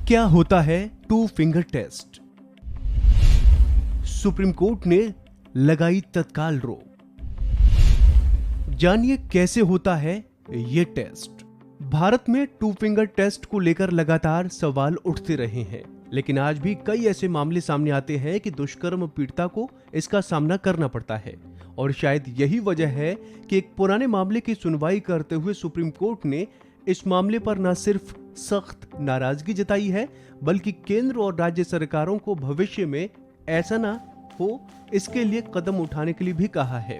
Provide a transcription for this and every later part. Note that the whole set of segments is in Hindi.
क्या होता है two finger test? Supreme court ने लगाई तत्काल रोक। जानिए कैसे होता है ये टेस्ट। भारत में टू फिंगर टेस्ट को लेकर लगातार सवाल उठते रहे हैं, लेकिन आज भी कई ऐसे मामले सामने आते हैं कि दुष्कर्म पीड़िता को इसका सामना करना पड़ता है। और शायद यही वजह है कि एक पुराने मामले की सुनवाई करते हुए सुप्रीम कोर्ट ने इस मामले पर न सिर्फ सख्त नाराजगी जताई है, बल्कि केंद्र और राज्य सरकारों को भविष्य में ऐसा ना हो इसके लिए कदम उठाने के लिए भी कहा है।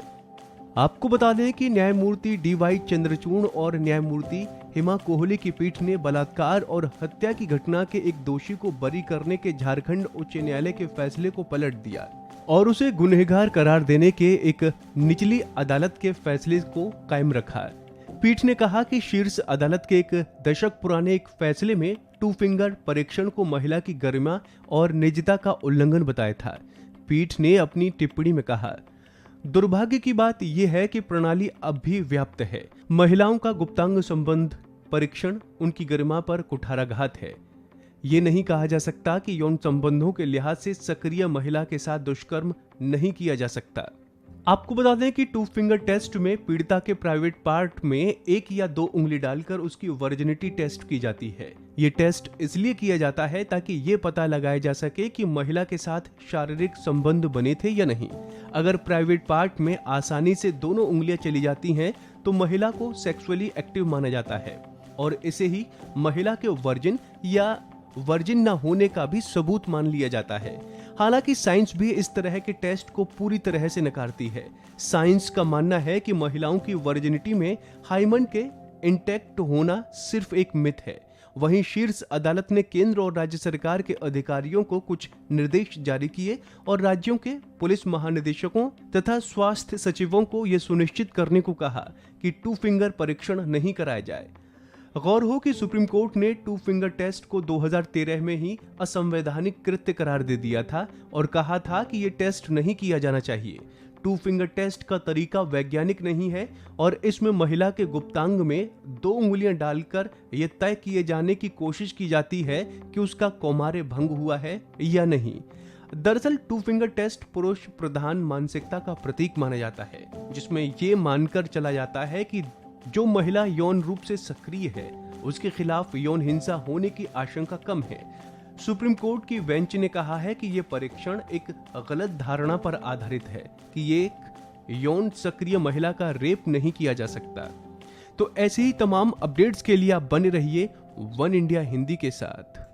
आपको बता दें कि न्यायमूर्ति डी.वाई. चंद्रचूड़ और न्यायमूर्ति हिमा कोहली की पीठ ने बलात्कार और हत्या की घटना के एक दोषी को बरी करने के झारखंड उच्च न्यायालय के फैसले को पलट दिया और उसे गुनहगार करार देने के एक निचली अदालत के फैसले को कायम रखा। पीठ ने कहा कि शीर्ष अदालत के एक दशक पुराने एक फैसले में टू फिंगर परीक्षण को महिला की गरिमा और निजता का उल्लंघन बताया था। पीठ ने अपनी टिप्पणी में कहा, दुर्भाग्य की बात यह है कि प्रणाली अब भी व्याप्त है। महिलाओं का गुप्तांग संबंध परीक्षण उनकी गरिमा पर कुठाराघात है। ये नहीं कहा जा सकता कि यौन संबंधों के लिहाज से सक्रिय महिला के साथ दुष्कर्म नहीं किया जा सकता। आपको बता दें कि टू फिंगर टेस्ट में पीड़िता के प्राइवेट पार्ट में एक या दो उंगली डालकर उसकी वर्जिनिटी टेस्ट की जाती है। ये टेस्ट इसलिए किया जाता है ताकि ये पता लगाया जा सके कि महिला के साथ शारीरिक संबंध बने थे या नहीं। अगर प्राइवेट पार्ट में आसानी से दोनों उंगलियां चली जाती हैं तो महिला को सेक्सुअली एक्टिव माना जाता है और इसे ही महिला के वर्जिन न होने का भी सबूत मान लिया जाता है। हालांकि साइंस भी इस तरह के टेस्ट को पूरी तरह से नकारती है। साइंस का मानना है कि महिलाओं की वर्जिनिटी में हाइमन के इंटैक्ट होना सिर्फ एक मिथ है। वहीं शीर्ष अदालत ने केंद्र और राज्य सरकार के अधिकारियों को कुछ निर्देश जारी किए और राज्यों के पुलिस महानिदेशकों तथा स्वास्थ्य सचिवों को यह सुनिश्चित करने को कहा कि टू फिंगर परीक्षण नहीं कराया जाए। गौर हो कि सुप्रीम कोर्ट ने टू फिंगर टेस्ट को 2013 में ही असंवैधानिक कृत्य करार दे दिया था और कहा था कि ये टेस्ट नहीं किया जाना चाहिए। टू फिंगर टेस्ट का तरीका वैज्ञानिक नहीं है और इसमें महिला के गुप्तांग में दो उंगलियां डालकर यह तय किए जाने की कोशिश की जाती है कि उसका कौमार्य भंग हुआ है या नहीं। दरअसल टू फिंगर टेस्ट पुरुष प्रधान मानसिकता का प्रतीक माना जाता है, जिसमें ये मानकर चला जाता है कि जो महिला यौन रूप से सक्रिय है उसके खिलाफ यौन हिंसा होने की आशंका कम है। सुप्रीम कोर्ट की बेंच ने कहा है कि यह परीक्षण एक गलत धारणा पर आधारित है कि ये यौन सक्रिय महिला का रेप नहीं किया जा सकता। तो ऐसे ही तमाम अपडेट्स के लिए आप बने रहिए वन इंडिया हिंदी के साथ।